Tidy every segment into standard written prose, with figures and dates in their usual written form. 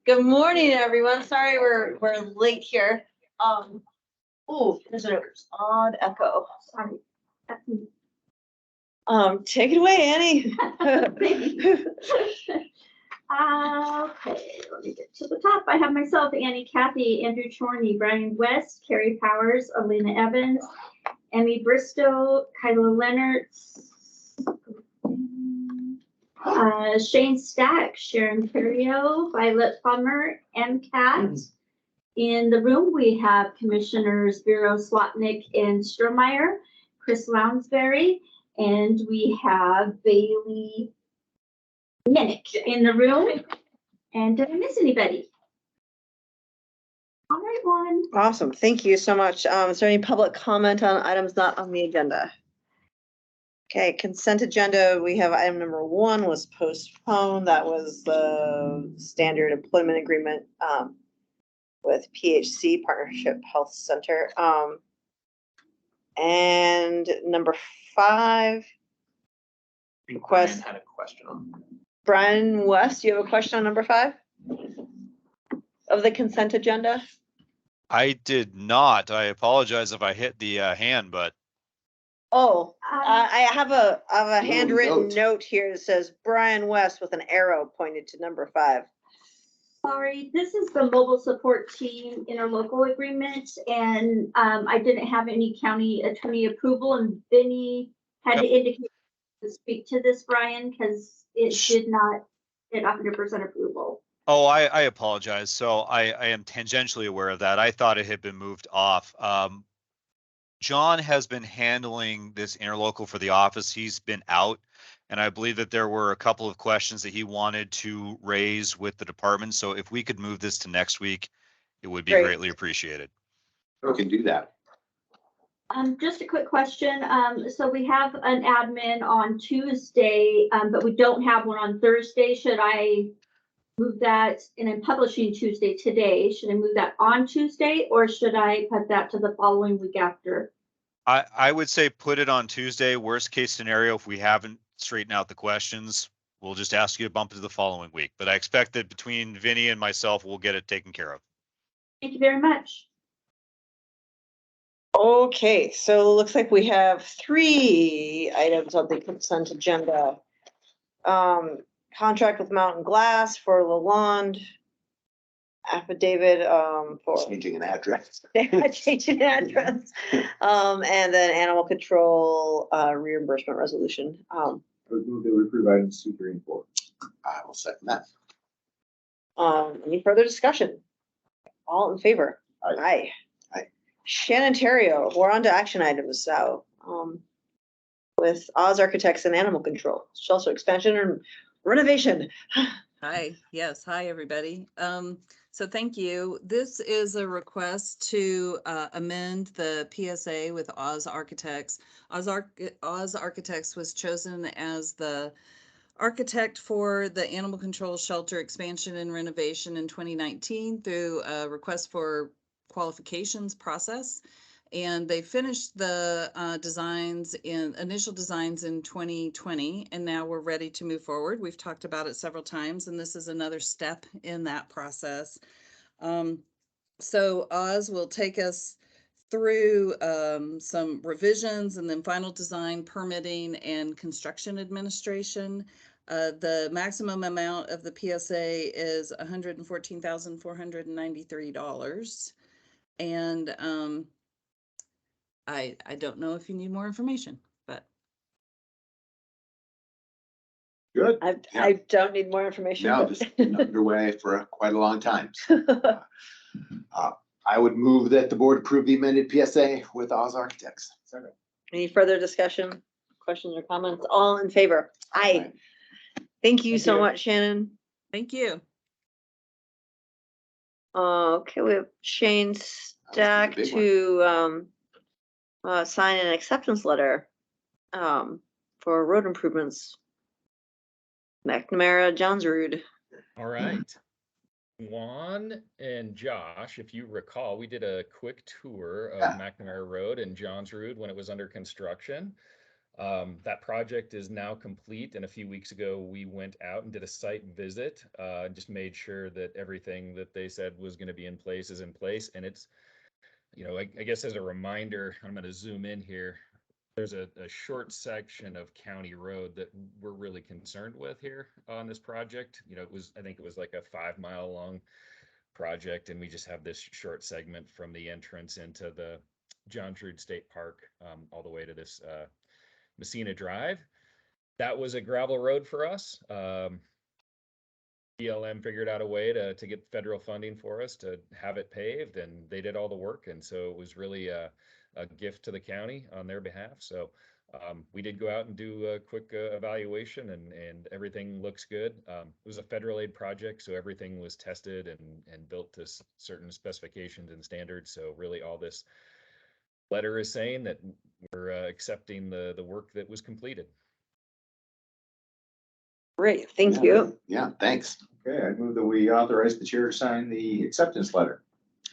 Good morning, everyone. Sorry we're late here. Oh, there's an odd echo. Sorry. Take it away, Annie. Okay, let me get to the top. I have myself, Annie, Kathy, Andrew Chorney, Brian West, Carrie Powers, Elena Evans, Emmy Bristow, Kyla Leonard, Shane Stack, Sharon Perio, Violet Plummer, MCAT. In the room, we have Commissioners Vero Slotnick and Strohmeyer, Chris Lounsbury, and we have Bailey Minnick in the room. And did I miss anybody? All right, one. Awesome. Thank you so much. Is there any public comment on items not on the agenda? Okay, consent agenda. We have item number 1 was postponed. That was the standard employment agreement with PHC Partnership Health Center. And number 5. Request. Brian had a question on. Brian West, you have a question on number 5 of the consent agenda? I did not. I apologize if I hit the hand, but. Oh, I have a handwritten note. note here that says Brian West with an arrow pointed to number 5. Sorry, this is the mobile support team interlocal agreement, and I didn't have any county attorney approval, and Vinny had to indicate to speak to this, Brian, because it did not get 100% approval. Oh, I apologize. So I am tangentially aware of that. I thought it had been moved off. John has been handling this interlocal for the office. He's been out, and I believe that there were a couple of questions that he wanted to raise with the department. So if we could move this to next week, it would be greatly appreciated. We can do that. Just a quick question. So we have an admin on Tuesday, but we don't have one on Thursday. Should I move that? And I'm publishing Tuesday today. Should I move that on Tuesday, or should I put that to the following week after? I would say put it on Tuesday. Worst case scenario, if we haven't straightened out the questions, we'll just ask you to bump it to the following week. But I expect that between Vinny and myself, we'll get it taken care of. Thank you very much. Okay, so it looks like we have 3 items on the consent agenda. Contract with Mountain Glass for Lalonde. Affidavit for Changing an address. changing address. And then animal control reimbursement resolution. I would move that we approve items 2, 3, and 4. I will second that. Any further discussion? All in favor? Aye. Aye. Shannon Terrio, we're on to action items now. With Oz Architects and Animal Control, shelter expansion and renovation. Hi, yes, hi, everybody. So thank you. This is a request to amend the PSA with Oz Architects. Oz Architects was chosen as the architect for the animal control shelter expansion and renovation in 2019 through a request for qualifications process. And they finished the initial designs in 2020, and now we're ready to move forward. We've talked about it several times, and this is another step in that process. So Oz will take us through some revisions and then final design, permitting, and construction administration. The maximum amount of the PSA is $114,493. And I don't know if you need more information, but. Good. I don't need more information. No, this has been underway for quite a long time. So, I would move that the board approve the amended PSA with Oz Architects. Second. Any further discussion, questions, or comments? All in favor? Aye. Thank you so much, Shannon. Thank you. Okay, we have Shane Stack to sign an acceptance letter for road improvements. McNamara, Johnsrud. All right. Juan and Josh, if you recall, we did a quick tour of McNamara Road and Johnsrud when it was under construction. That project is now complete, and a few weeks ago we went out and did a site visit, and just made sure that everything that they said was going to be in place is in place. And it's, I guess as a reminder, I'm going to zoom in here. There's a short section of county road that we're really concerned with here on this project. I think it was like a 5-mile long project, and we just have this short segment from the entrance into the John Trude State Park, all the way to this Messina Drive. That was a gravel road for us. BLM figured out a way to get federal funding for us to have it paved, and they did all the work. And so it was really a gift to the county on their behalf. So we did go out and do a quick evaluation, and everything looks good. It was a federal aid project, so everything was tested and built to certain specifications and standards. So really all this letter is saying that we're accepting the work that was completed. Great, thank you. Yeah, thanks. Okay, I move that we authorize the chair to sign the acceptance letter.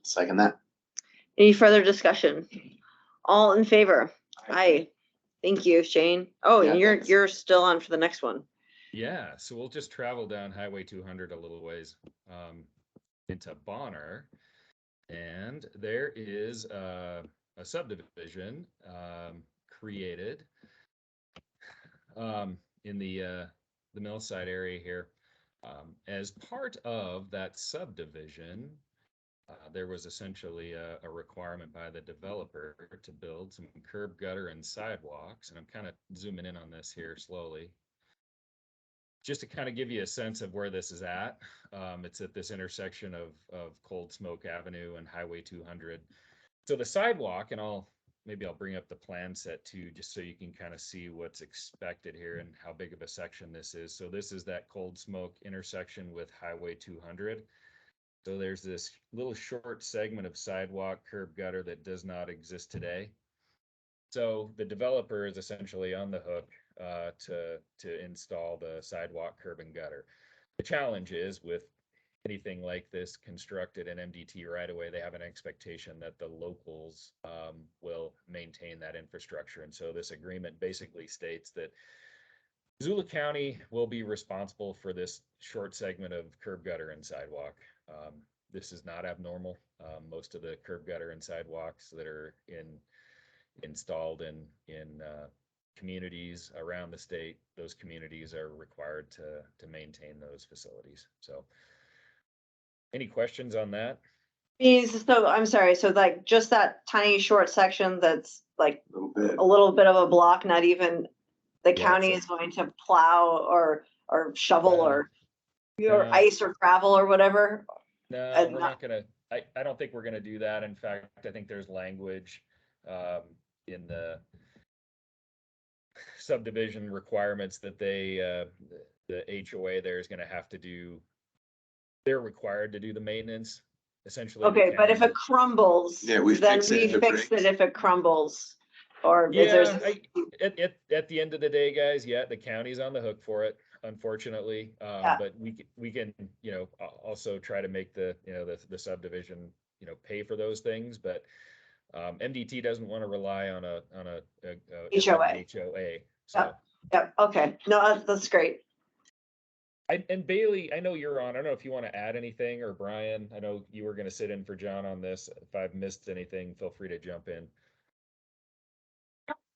Second that. Any further discussion? All in favor? Aye. Thank you, Shane. Oh, Yeah, and thanks. you're still on for the next one. Yeah, so we'll just travel down Highway 200 a little ways into Bonner, and there is a subdivision created in the Millside area here. As part of that subdivision, there was essentially a requirement by the developer to build some curb, gutter, and sidewalks. And I'm kind of zooming in on this here slowly, just to kind of give you a sense of where this is at. It's at this intersection of Cold Smoke Avenue and Highway 200. So the sidewalk, and maybe I'll bring up the plan set too, just so you can kind of see what's expected here and how big of a section this is. So this is that Cold Smoke intersection with Highway 200. So there's this little short segment of sidewalk, curb, gutter that does not exist today. So the developer is essentially on the hook to install the sidewalk, curb, and gutter. The challenge is with anything like this constructed in MDT right away, they have an expectation that the locals will maintain that infrastructure. And so this agreement basically states that Missoula County will be responsible for this short segment of curb, gutter, and sidewalk. This is not abnormal. Most of the curb, gutter, and sidewalks that are installed in communities around the state, those communities are required to maintain those facilities. So any questions on that? So I'm sorry, so like just that tiny short section that's like A little bit. a little bit of a block, not even the Yeah, county it's is going to plow or shovel or No. ice or gravel or whatever? No, And we're not- not gonna, I don't think we're gonna do that. In fact, I think there's language in the subdivision requirements that the HOA there is gonna have to do. They're required to do the maintenance, essentially. the Okay, but if county- it crumbles, Yeah, we then fix it we if it fix it breaks. if it crumbles. Or if Yeah, there's, at the end of the day, guys, yeah, the county's on the hook for it, unfortunately. Yeah. But we can, also try to make the subdivision, pay for those things. But MDT doesn't want to rely on a HOA. HOA. So, Yep, okay, no, that's great. and Bailey, I know you're on. I don't know if you want to add anything, or Brian. I know you were going to sit in for John on this. If I've missed anything, feel free to jump in.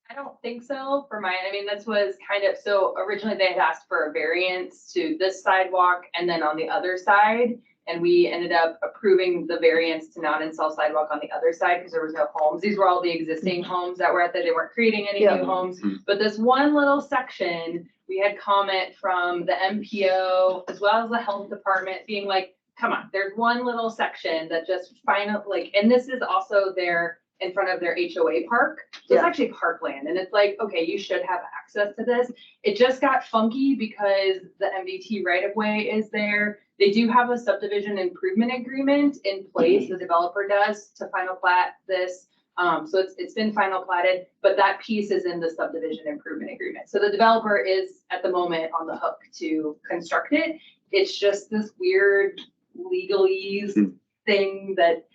I don't think so for mine. I mean, this was kind of, so originally they had asked for a variance to this sidewalk and then on the other side. And we ended up approving the variance to not install sidewalk on the other side because there was no homes. These were all the existing homes that were at there. They weren't creating any Yeah. new homes. But this one little section, we had comment from the MPO as well as the health department being like, come on, there's one little section that just and this is also their in front of their HOA park. So it's Yeah. actually parkland. And it's like, okay, you should have access to this. It just got funky because the MDT right of way is there. They do have a subdivision improvement agreement in place. The developer does to final plat this. So it's been final platted, but that piece is in the subdivision improvement agreement. So the developer is at the moment on the hook to construct it. It's just this weird legalese thing that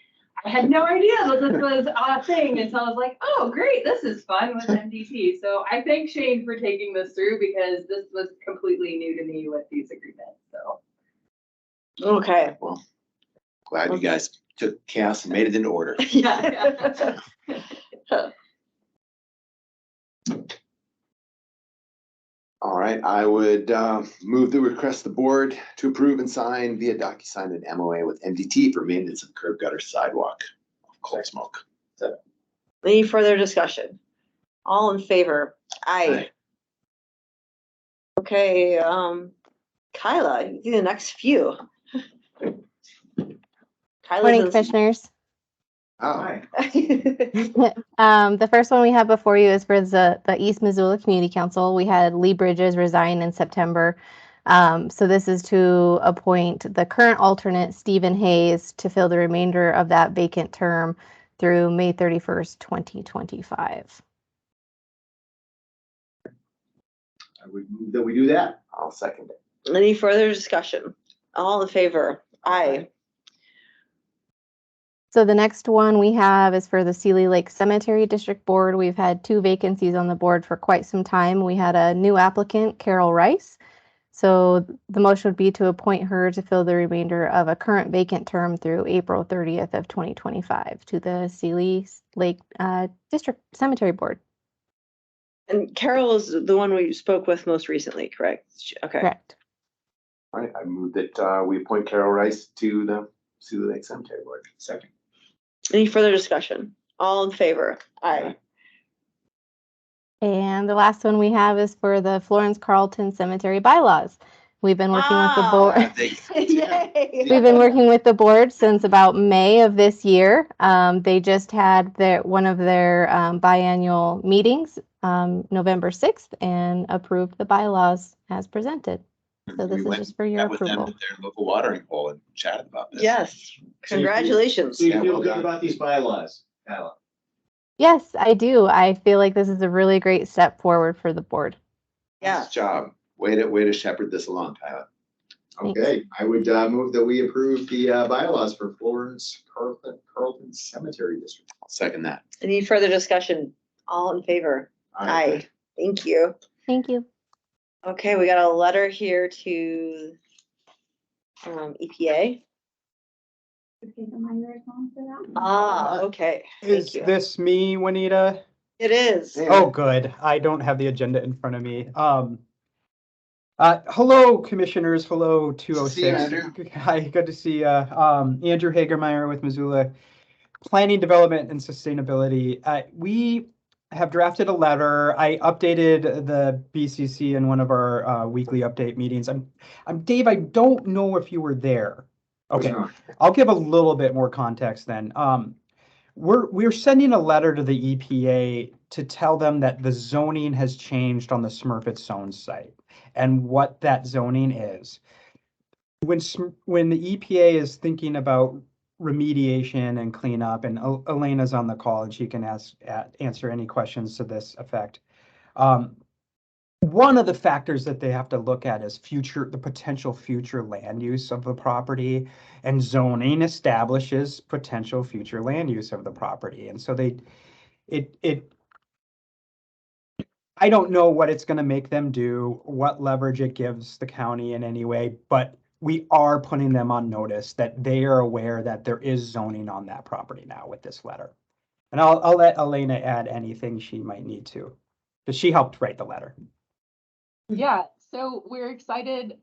I had no idea that this was a thing until I was like, oh, great, this is fun with MDT. So I thank Shane for taking this through because this was completely new to me with these agreements, so. Okay. Well, glad you guys took chaos and made it into order. Yeah. All right, I would move the request the board to approve and sign via DocuSign an MOA with MDT for maintenance of curb gutter sidewalk. Cold smoke. Any further discussion? All in favor? Aye. Okay, Kyla, you do the next few. Morning, Kyla's commissioners. Oh, The first one we have before you is for the East Missoula Community Council. We had Lee Bridges resign in September. So this is to appoint the current alternate, Stephen Hayes, to fill the remainder of that vacant term through May 31st, 2025. I would move that we do that. I'll second it. Any further discussion? All in favor? Aye. So the next one we have is for the Sealy Lake Cemetery District Board. We've had 2 vacancies on the board for quite some time. We had a new applicant, Carol Rice. So the motion would be to appoint her to fill the remainder of a current vacant term through April 30th of 2025 to the Sealy Lake District Cemetery Board. And Carol is the one we spoke with most recently, correct? Okay. Correct. All right, I move that we appoint Carol Rice to the Sioux Lake Cemetery Board. Second. Any further discussion? All in favor? Aye. And the last one we have is for the Florence Carlton Cemetery bylaws. We've been working with the board. Yay. We've been working with the board since about May of this year. They just had one of their biannual meetings, November 6th, and approved the bylaws as presented. So this is just for your Met with them approval. at their local watering hole and chatted about this. Yes, congratulations. So you Yeah, feel well good done. about these bylaws, Kyla? Yes, I do. I feel like this is a really great step forward for the board. Yeah. Nice job. Way to shepherd this along, Tyler. Thanks. Okay, I would move that we approve the bylaws for Florence Carlton Cemetery District. I'll second that. Any further discussion? All in favor? Aye. Thank you. Thank you. Okay, we got a letter here to EPA. Okay, am I responsible for that? Ah, okay. Thank Is you. this me, Juanita? It is. Yeah. Oh, good. I don't have the agenda in front of me. Hello, commissioners. Hello, See you, 206. Andrew. Hi, good to see you. Andrew Hagermeyer with Missoula Planning, Development, and Sustainability. We have drafted a letter. I updated the BCC in one of our weekly update meetings. I'm Dave. I don't know if you were there. Okay, I'll give a little bit more context then. We're sending a letter to the EPA to tell them that the zoning has changed on the Smurfit Zone site and what that zoning is. When the EPA is thinking about remediation and cleanup, and Elena's on the call and she can answer any questions to this effect. One of the factors that they have to look at is the potential future land use of the property, and zoning establishes potential future land use of the property. And so I don't know what it's going to make them do, what leverage it gives the county in any way, but we are putting them on notice that they are aware that there is zoning on that property now with this letter. And I'll let Elena add anything she might need to, because she helped write the letter. Yeah, so we're excited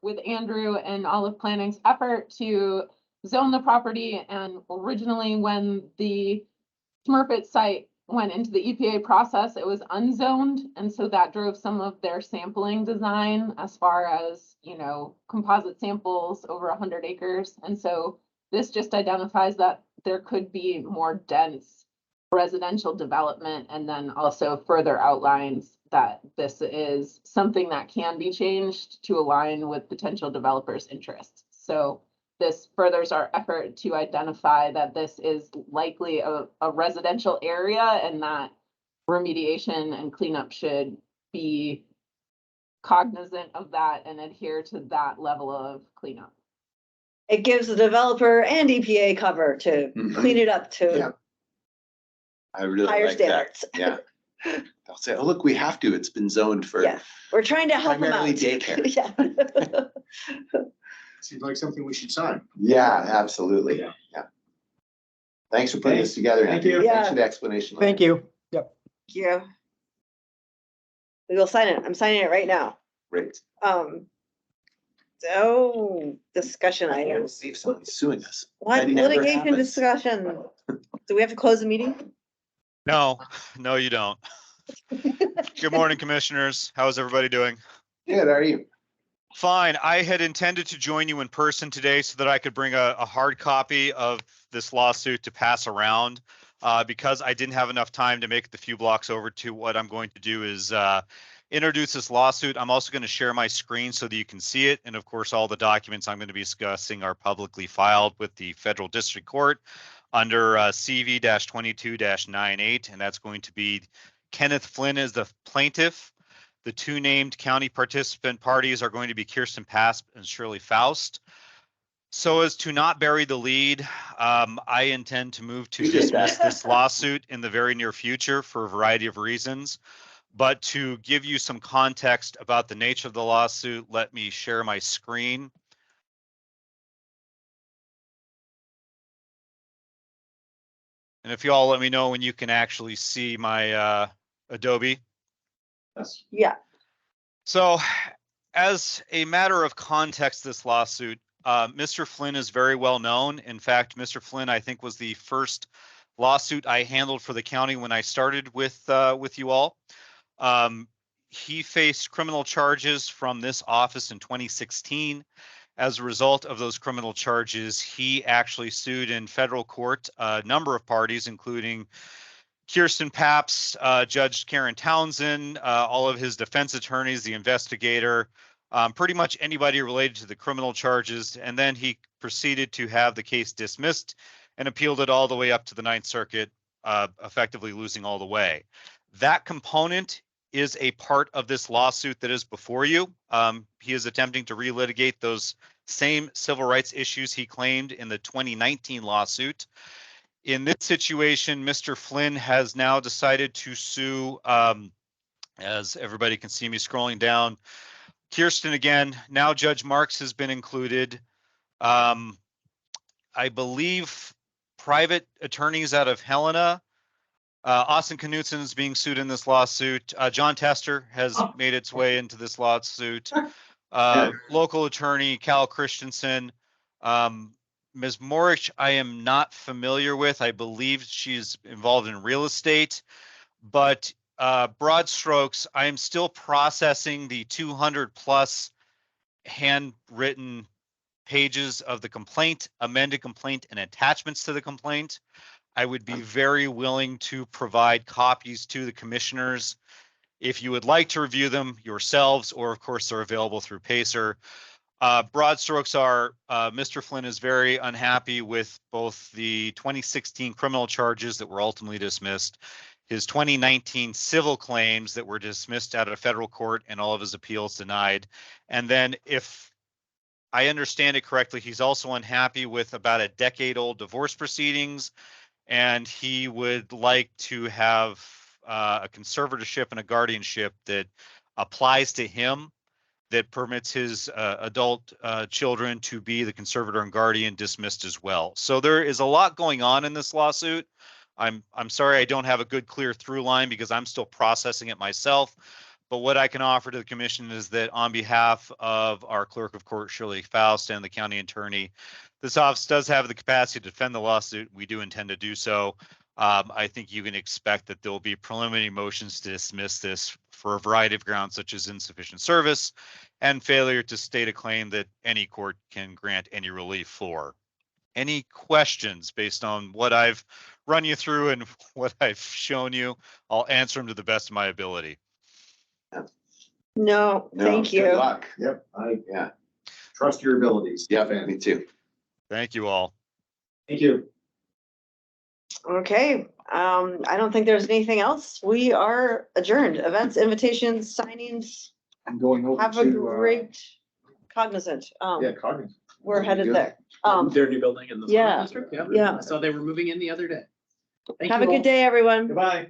with Andrew and Olive Planning's effort to zone the property. And originally when the Smurfit site went into the EPA process, it was unzoned. And so that drove some of their sampling design as far as, composite samples over 100 acres. And so this just identifies that there could be more dense residential development, and then also further outlines that this is something that can be changed to align with potential developers' interests. So this furthers our effort to identify that this is likely a residential area, and that remediation and cleanup should be cognizant of that and adhere to that level of cleanup. it gives the developer and EPA cover to Mhm. clean it up Yeah. to I really higher like that. standards. Yeah. They'll say, oh, look, we have to. It's been zoned for Yeah, we're trying to help them out. primarily daycare. Yeah. Seems like something we should sign. Yeah, absolutely. Yeah. Yeah. Thanks for putting Okay. this together. Thank Andrew. you. Thanks for Yeah. the explanation. Thank you. Yep. Yeah. We will sign it. I'm signing it right now. Great. So discussion I can't items. believe someone's suing us. What That never litigation happens. discussion? Do we have to close the meeting? No, no, you don't. Good morning, commissioners. How's everybody doing? Good, how are you? Fine. I had intended to join you in person today so that I could bring a hard copy of this lawsuit to pass around. Because I didn't have enough time to make the few blocks over to what I'm going to do is introduce this lawsuit. I'm also going to share my screen so that you can see it. And of course, all the documents I'm going to be discussing are publicly filed with the Federal District Court under CV-22-98. And that's going to be Kenneth Flynn as the plaintiff. The two named county participant parties are going to be Kirsten Pasp and Shirley Faust. So as to not bury the lead, I intend to move to You did dismiss that. this lawsuit in the very near future for a variety of reasons. But to give you some context about the nature of the lawsuit, let me share my screen. And if you all let me know when you can actually see my Adobe. Yes. Yeah. So as a matter of context, this lawsuit, Mr. Flynn is very well known. In fact, Mr. Flynn, I think, was the first lawsuit I handled for the county when I started with you all. He faced criminal charges from this office in 2016. As a result of those criminal charges, he actually sued in federal court a number of parties, including Kirsten Paps, Judge Karen Townsend, all of his defense attorneys, the investigator, pretty much anybody related to the criminal charges. And then he proceeded to have the case dismissed and appealed it all the way up to the Ninth Circuit, effectively losing all the way. That component is a part of this lawsuit that is before you. He is attempting to relitigate those same civil rights issues he claimed in the 2019 lawsuit. In this situation, Mr. Flynn has now decided to sue, as everybody can see me scrolling down, Kirsten again. Now Judge Marks has been included. I believe private attorneys out of Helena. Austin Knutson is being sued in this lawsuit. John Tester has made its way into this lawsuit. Local attorney Cal Christensen. Ms. Morich, I am not familiar with. I believe she's involved in real estate, but broad strokes, I am still processing the 200 plus handwritten pages of the complaint, amended complaint, and attachments to the complaint. I would be very willing to provide copies to the commissioners if you would like to review them yourselves, or of course they're available through Pacer. Broad strokes are Mr. Flynn is very unhappy with both the 2016 criminal charges that were ultimately dismissed, his 2019 civil claims that were dismissed out of federal court and all of his appeals denied. And then if I understand it correctly, he's also unhappy with about a decade-old divorce proceedings, and he would like to have a conservatorship and a guardianship that applies to him, that permits his adult children to be the conservator and guardian dismissed as well. So there is a lot going on in this lawsuit. I'm sorry I don't have a good clear through line because I'm still processing it myself. But what I can offer to the commission is that on behalf of our clerk of court, Shirley Faust, and the county attorney, this office does have the capacity to defend the lawsuit. We do intend to do so. I think you can expect that there will be preliminary motions to dismiss this for a variety of grounds, such as insufficient service and failure to state a claim that any court can grant any relief for. Any questions based on what I've run you through and what I've shown you? I'll answer them to the best of my ability. No, thank Good you. luck. Yep, I Yeah. trust your abilities. Yeah, me too. Thank you all. Thank you. Okay, I don't think there's anything else. We are adjourned. Events, invitations, signings. I'm going over Have a to, great cognizant. yeah, Cognizant. we're There you headed go. there. Their new building in the. yeah, District, yeah. So they were moving in the other day. Thank Have you a good all. day, everyone. Goodbye.